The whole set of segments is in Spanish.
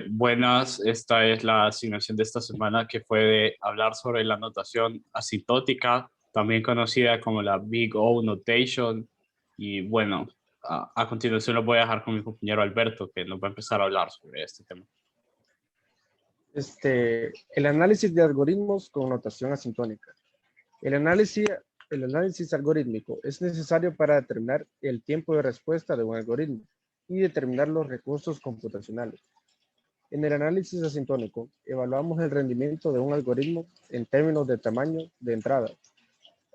Buenas, esta es la asignación de esta semana que fue de hablar sobre la notación asintótica, también conocida como la Big O Notation. Y bueno, a continuación lo voy a dejar con mi compañero Alberto, que nos va a empezar a hablar sobre este tema. El análisis de algoritmos con notación asintótica. El análisis algorítmico es necesario para determinar el tiempo de respuesta de un algoritmo y determinar los recursos computacionales. En el análisis asintótico, evaluamos el rendimiento de un algoritmo en términos de tamaño de entrada.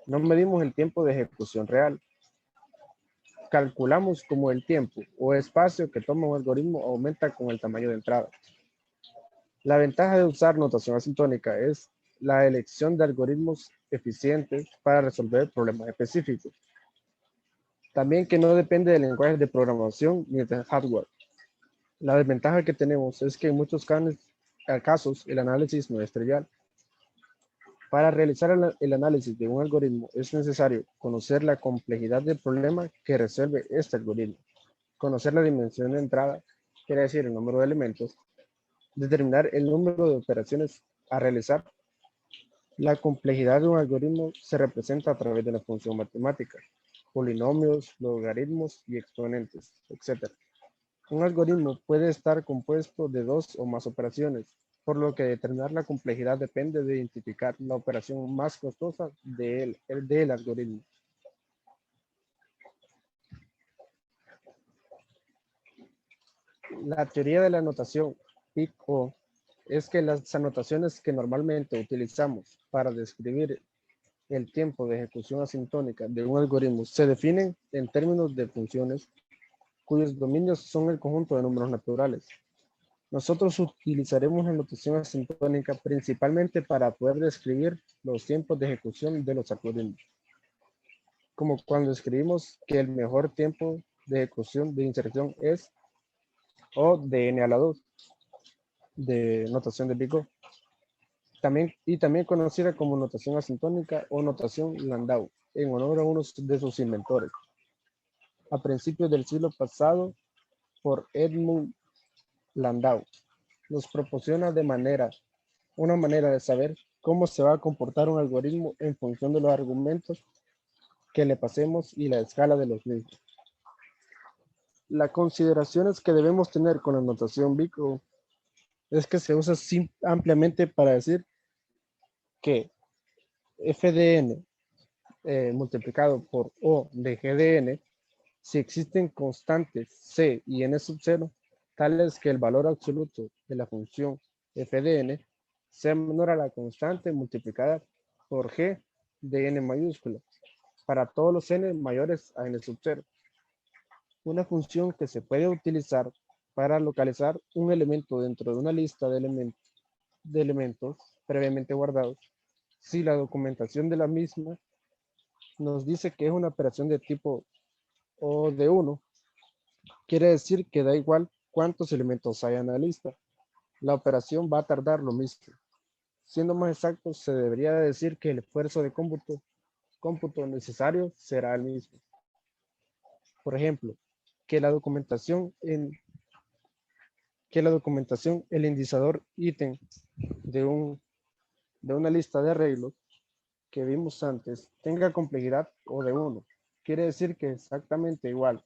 No medimos el tiempo de ejecución real. Calculamos cómo el tiempo o espacio que toma un algoritmo aumenta con el tamaño de entrada. La ventaja de usar notación asintótica es la elección de algoritmos eficientes para resolver problemas específicos. También que no depende de lenguajes de programación ni de hardware. La desventaja que tenemos es que en muchos casos el análisis no es trivial. Para realizar el análisis de un algoritmo es necesario conocer la complejidad del problema que resuelve este algoritmo, conocer la dimensión de entrada, quiere decir el número de elementos, determinar el número de operaciones a realizar. La complejidad de un algoritmo se representa a través de la función matemática, polinomios, logaritmos y exponentes, etc. Un algoritmo puede estar compuesto de dos o más operaciones, por lo que determinar la complejidad depende de identificar la operación más costosa del algoritmo. La teoría de la anotación PIC-O es que las anotaciones que normalmente utilizamos para describir el tiempo de ejecución asintótica de un algoritmo se definen en términos de funciones cuyos dominios son el conjunto de números naturales. Nosotros utilizaremos la notación asintótica principalmente para poder describir los tiempos de ejecución de los algoritmos, como cuando escribimos que el mejor tiempo de ejecución de inserción es O de n a la 2 de notación de Big O, también conocida como notación asintótica o notación Landau, en honor a uno de sus inventores, a principios del siglo pasado por Edmund Landau. Nos proporciona una manera de saber cómo se va a comportar un algoritmo en función de los argumentos que le pasemos y la escala de los mismos. Las consideraciones que debemos tener con la notación Big O es que se usa ampliamente para decir que f de n multiplicado por O de g de n, si existen constantes c y n sub 0, tales que el valor absoluto de la función f de n sea menor a la constante multiplicada por g de n mayúscula, para todos los n mayores a n sub 0. Una función que se puede utilizar para localizar un elemento dentro de una lista de elementos previamente guardados, si la documentación de la misma nos dice que es una operación de tipo O de 1, quiere decir que da igual cuántos elementos hay en la lista. La operación va a tardar lo mismo. Siendo más exactos, se debería decir que el esfuerzo de cómputo necesario será el mismo. Por ejemplo, que la documentación, el indicador ítem de una lista de arreglos que vimos antes tenga complejidad O de 1. Quiere decir que exactamente igual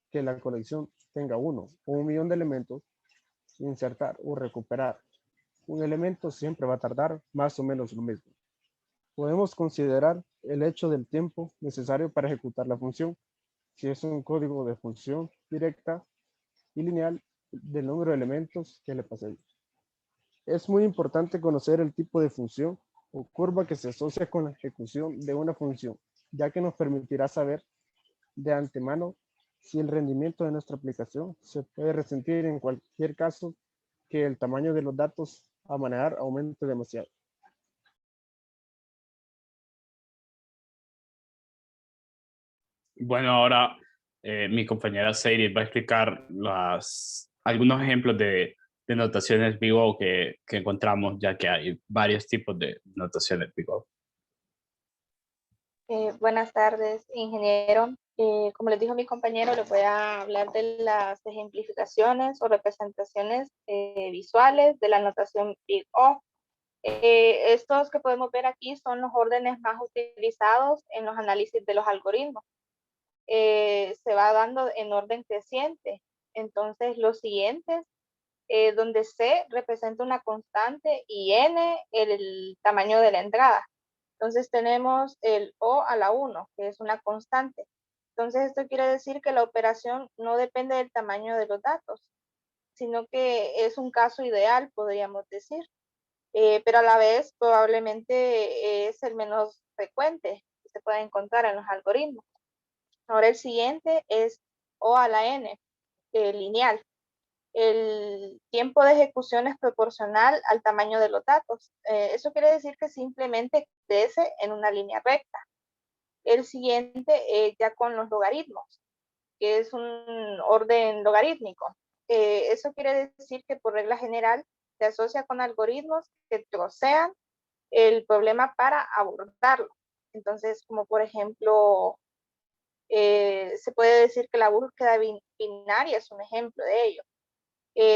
que la colección tenga uno o un millón de elementos, insertar o recuperar un elemento siempre va a tardar más o menos lo mismo. Podemos considerar el hecho del tiempo necesario para ejecutar la función, si es un código de función directa y lineal del número de elementos que le pasemos. Es muy importante conocer el tipo de función o curva que se asocia con la ejecución de una función, ya que nos permitirá saber de antemano si el rendimiento de nuestra aplicación se puede resentir en cualquier caso que el tamaño de los datos a manejar aumente demasiado. Bueno, ahora mi compañera Sadie va a explicar algunos ejemplos de notaciones Big O que encontramos, ya que hay varios tipos de notaciones Big O. Buenas tardes, ingeniero. Como les dijo mi compañero, les voy a hablar de las ejemplificaciones o representaciones visuales de la notación Big O. Estos que podemos ver aquí son los órdenes más utilizados en los análisis de los algoritmos. Se va dando en orden creciente. Entonces, los siguientes, donde C representa una constante y N el tamaño de la entrada. Entonces, tenemos el O a la 1, que es una constante. Entonces, esto quiere decir que la operación no depende del tamaño de los datos, sino que es un caso ideal, podríamos decir. Pero a la vez probablemente es el menos frecuente que se puede encontrar en los algoritmos. Ahora el siguiente es O a la N, lineal. El tiempo de ejecución es proporcional al tamaño de los datos. Eso quiere decir que simplemente crece en una línea recta. El siguiente ya con los logaritmos, que es un orden logarítmico. Eso quiere decir que por regla general se asocia con algoritmos que trocean el problema para abordarlo. Entonces, como por ejemplo, se puede decir que la búsqueda binaria es un ejemplo de ello.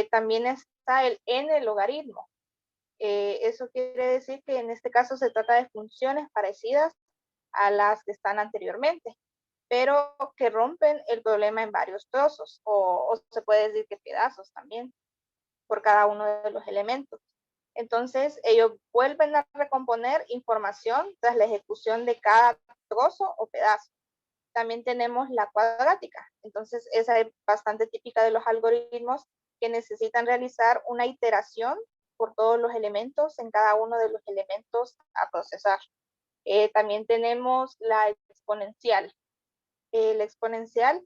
También está el n logaritmo. Eso quiere decir que en este caso se trata de funciones parecidas a las que están anteriormente, pero que rompen el problema en varios trozos, o se puede decir que pedazos también, por cada uno de los elementos. Entonces, ellos vuelven a recomponer información tras la ejecución de cada trozo o pedazo. También tenemos la cuadrática. Entonces, esa es bastante típica de los algoritmos que necesitan realizar una iteración por todos los elementos en cada uno de los elementos a procesar. También tenemos la exponencial. La exponencial,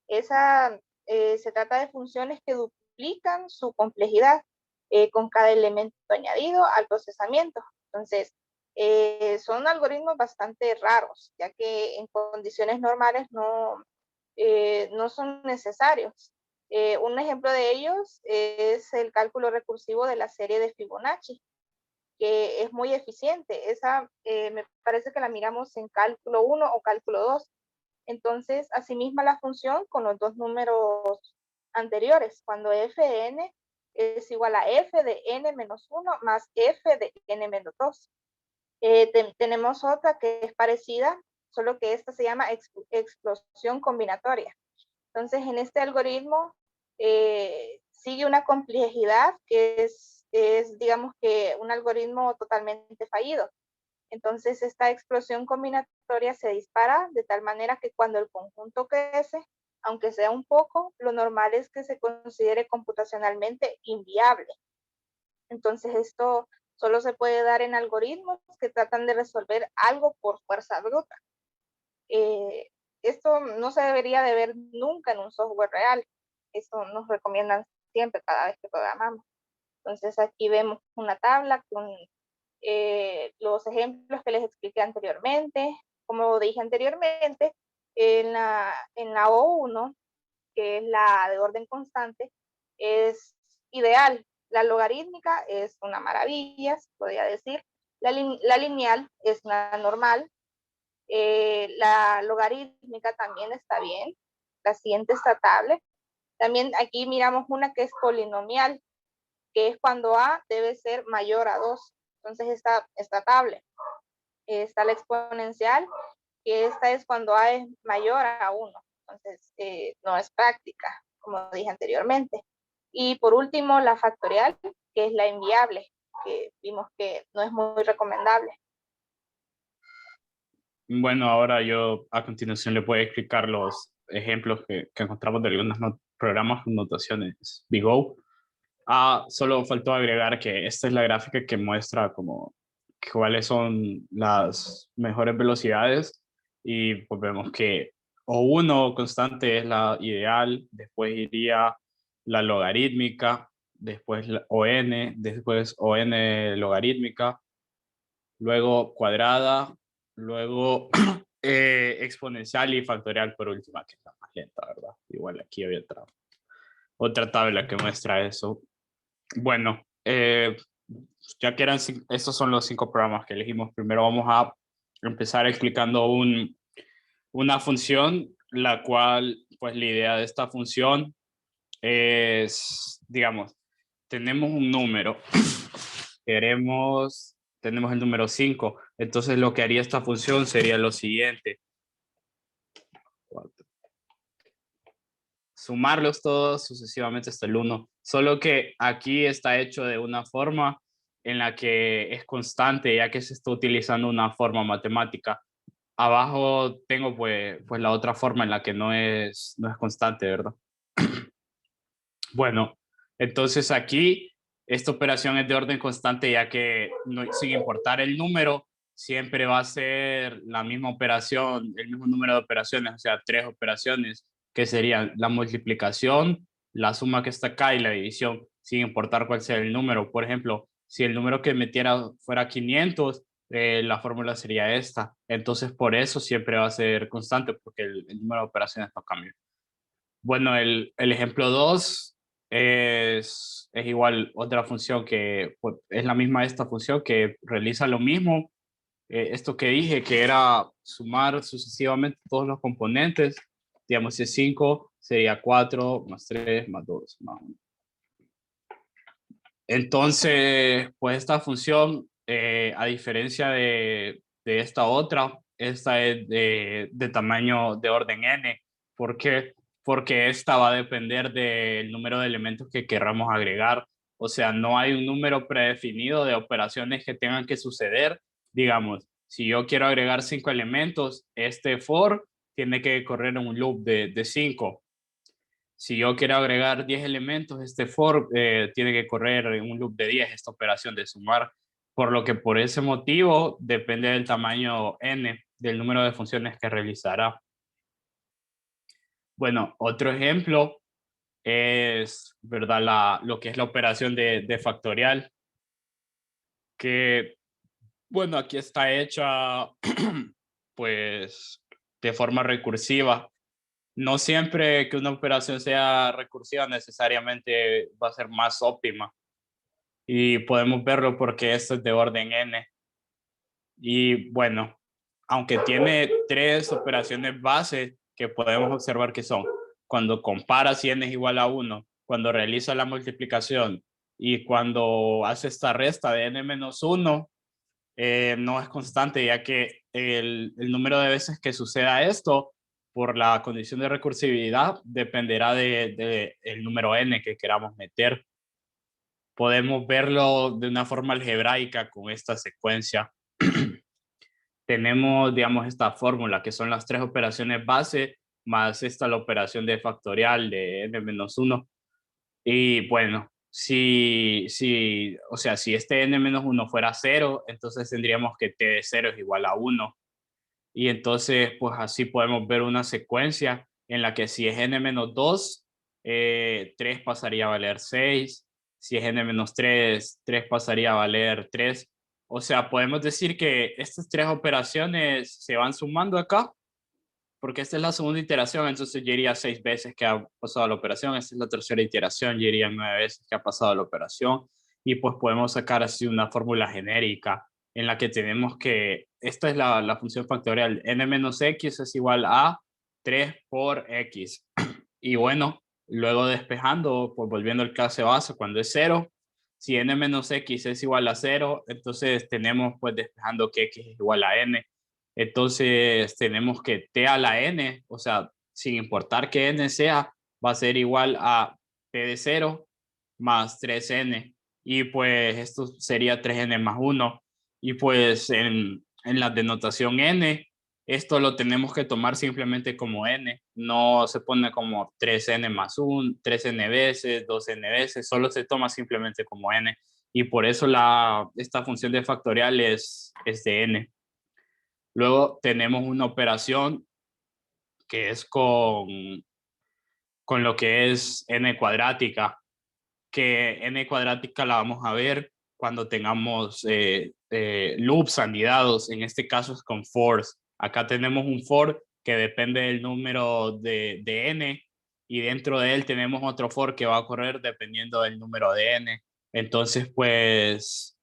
esa se trata de funciones que duplican su complejidad con cada elemento añadido al procesamiento. Entonces, son algoritmos bastante raros, ya que en condiciones normales no son necesarios. Un ejemplo de ellos es el cálculo recursivo de la serie de Fibonacci, que es muy eficiente. Esa me parece que la miramos en cálculo 1 o cálculo 2. Entonces, asimismo la función con los dos números anteriores, cuando fn es igual a f de n menos 1 más f de n menos 2. Tenemos otra que es parecida, solo que esta se llama explosión combinatoria. Entonces, en este algoritmo sigue una complejidad que es, digamos que, un algoritmo totalmente fallido. Entonces, esta explosión combinatoria se dispara de tal manera que cuando el conjunto crece, aunque sea un poco, lo normal es que se considere computacionalmente inviable. Entonces, esto solo se puede dar en algoritmos que tratan de resolver algo por fuerza bruta. Esto no se debería de ver nunca en un software real. Eso nos recomiendan siempre cada vez que programamos. Entonces, aquí vemos una tabla con los ejemplos que les expliqué anteriormente. Como dije anteriormente, en la O1, que es la de orden constante, es ideal. La logarítmica es una maravilla, podría decir. La lineal es una normal. La logarítmica también está bien. La siguiente está estable. También aquí miramos una que es polinomial, que es cuando A debe ser mayor a 2. Entonces está estable. Está la exponencial, que esta es cuando A es mayor a 1. Entonces no es práctica, como dije anteriormente. Y por último, la factorial, que es la inviable, que vimos que no es muy recomendable. Bueno, ahora yo a continuación le voy a explicar los ejemplos que encontramos de algunos programas con notaciones Big O. Solo faltó agregar que esta es la gráfica que muestra como cuáles son las mejores velocidades y pues vemos que O1 constante es la ideal, después iría la logarítmica, después la ON, después ON logarítmica, luego cuadrada, luego exponencial y factorial por última, que es la más lenta, ¿verdad? Igual aquí había otra tabla que muestra eso. Bueno, ya que estos son los 5 programas que elegimos, primero vamos a empezar explicando una función la cual, pues la idea de esta función es, digamos, tenemos un número, tenemos el número 5, entonces lo que haría esta función sería lo siguiente. Sumarlos todos sucesivamente hasta el 1, solo que aquí está hecho de una forma en la que es constante, ya que se está utilizando una forma matemática. Abajo tengo pues la otra forma en la que no es constante, ¿verdad? Bueno, entonces aquí esta operación es de orden constante, ya que sin importar el número, siempre va a ser la misma operación, el mismo número de operaciones, o sea, 3 operaciones, que serían la multiplicación, la suma que está acá y la división, sin importar cuál sea el número. Por ejemplo, si el número que metiera fuera 500, la fórmula sería esta. Entonces, por eso siempre va a ser constante, porque el número de operaciones no cambia. Bueno, el ejemplo 2 es igual otra función que pues, es la misma esta función que realiza lo mismo. Esto que dije, que era sumar sucesivamente todos los componentes. Digamos, si es 5, sería 4 más 3 más 2 más 1. Entonces, pues esta función, a diferencia de esta otra, esta es de tamaño de orden n. ¿Por qué? Porque esta va a depender del número de elementos que querramos agregar. O sea, no hay un número predefinido de operaciones que tengan que suceder. Digamos, si yo quiero agregar 5 elementos, este for tiene que correr en un loop de 5. Si yo quiero agregar 10 elementos, este for tiene que correr en un loop de 10, esta operación de sumar, por lo que por ese motivo depende del tamaño n, del número de funciones que realizará. Bueno, otro ejemplo es, ¿verdad? Lo que es la operación de factorial, que, bueno, aquí está hecha, pues, de forma recursiva. No siempre que una operación sea recursiva necesariamente va a ser más óptima. Y podemos verlo porque esto es de orden n. Y bueno, aunque tiene 3 operaciones base que podemos observar que son cuando compara si n es igual a 1, cuando realiza la multiplicación y cuando hace esta resta de n menos 1, no es constante, ya que el número de veces que suceda esto por la condición de recursividad dependerá el número n que queramos meter. Podemos verlo de una forma algebraica con esta secuencia. Tenemos, digamos, esta fórmula que son las 3 operaciones base más esta la operación de factorial de n-1. Y bueno, o sea, si este n-1 fuera 0, entonces tendríamos que t de 0 es igual a 1. Y entonces, pues así podemos ver una secuencia en la que si es n-2, 3 pasaría a valer 6. Si es n-3, 3 pasaría a valer 3. O sea, podemos decir que estas 3 operaciones se van sumando acá, porque esta es la segunda iteración, entonces yo iría 6 veces que ha pasado la operación. Esta es la tercera iteración, yo iría 9 veces que ha pasado la operación. Y pues podemos sacar así una fórmula genérica en la que tenemos que, esta es la función factorial, n-x es igual a 3 por x. Y bueno, luego despejando, pues volviendo al clase base, cuando es 0, si n-x es igual a 0, entonces tenemos pues despejando que x es igual a n. Entonces tenemos que t a la n, o sea, sin importar que n sea, va a ser igual a t de 0 más 3n. Y pues esto sería 3n más 1. Y pues en la denotación n, esto lo tenemos que tomar simplemente como n. No se pone como 3n más 1, 3n veces, 2n veces, solo se toma simplemente como n. Y por eso esta función de factorial es de n. Luego tenemos una operación que es con lo que es n cuadrática, que n cuadrática la vamos a ver cuando tengamos loops anidados. En este caso es con fors. Acá tenemos un for que depende del número de n, y dentro de él tenemos otro for que va a correr dependiendo del número de n. Entonces, pues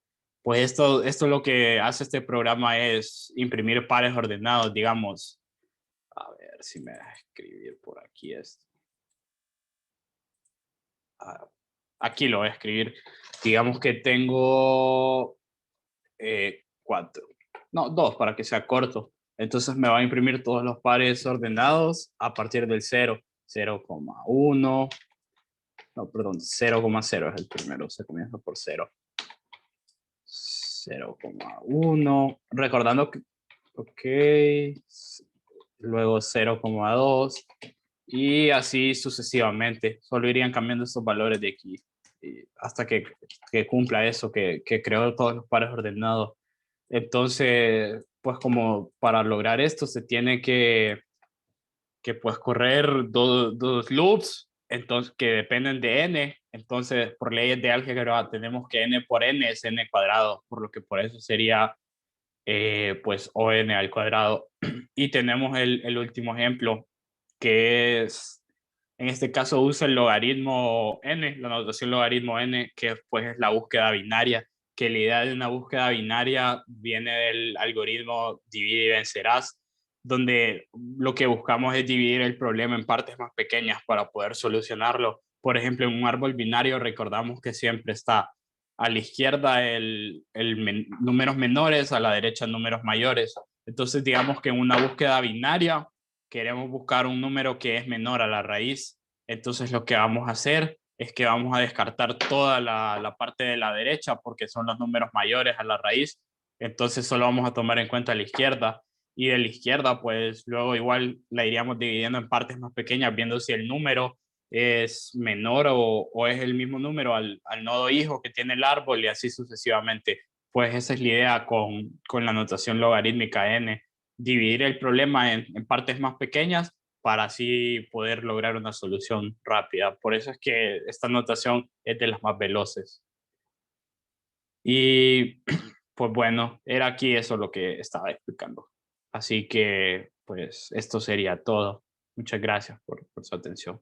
esto lo que hace este programa es imprimir pares ordenados, digamos. A ver, ver si me deja escribir por aquí esto. Aquí lo voy a escribir. Digamos que tengo 4. No, 2 para que sea corto. Entonces me va a imprimir todos los pares ordenados a partir del 0. 0,1. No, perdón, 0,0 es el primero. Se comienza por 0. 0,1. Recordando que, ok. Luego 0,2. Y así sucesivamente. Solo irían cambiando estos valores de aquí hasta que cumpla eso, que creó todos los pares ordenados. Entonces, pues como para lograr esto se tiene que pues correr dos loops, entonces que dependen de n. Entonces, por leyes de álgebra tenemos que n por n es n cuadrado, por lo que por eso sería pues o n al cuadrado. Y tenemos el último ejemplo, que es, en este caso usa el logaritmo n, la notación logaritmo n, que pues es la búsqueda binaria, que la idea de una búsqueda binaria viene del algoritmo divide y vencerás, donde lo que buscamos es dividir el problema en partes más pequeñas para poder solucionarlo. Por ejemplo, en un árbol binario recordamos que siempre está a la izquierda números menores, a la derecha números mayores. Entonces, digamos que en una búsqueda binaria queremos buscar un número que es menor a la raíz. Entonces, lo que vamos a hacer es que vamos a descartar toda la parte de la derecha porque son los números mayores a la raíz. Entonces, solo vamos a tomar en cuenta la izquierda. Y de la izquierda, pues luego igual la iríamos dividiendo en partes más pequeñas, viendo si el número es menor o es el mismo número al nodo hijo que tiene el árbol y así sucesivamente. Pues esa es la idea con la notación logarítmica n, dividir el problema en partes más pequeñas para así poder lograr una solución rápida. Por eso es que esta notación es de las más veloces. Y pues bueno, era aquí eso lo que estaba explicando. Así que pues esto sería todo. Muchas gracias por su atención.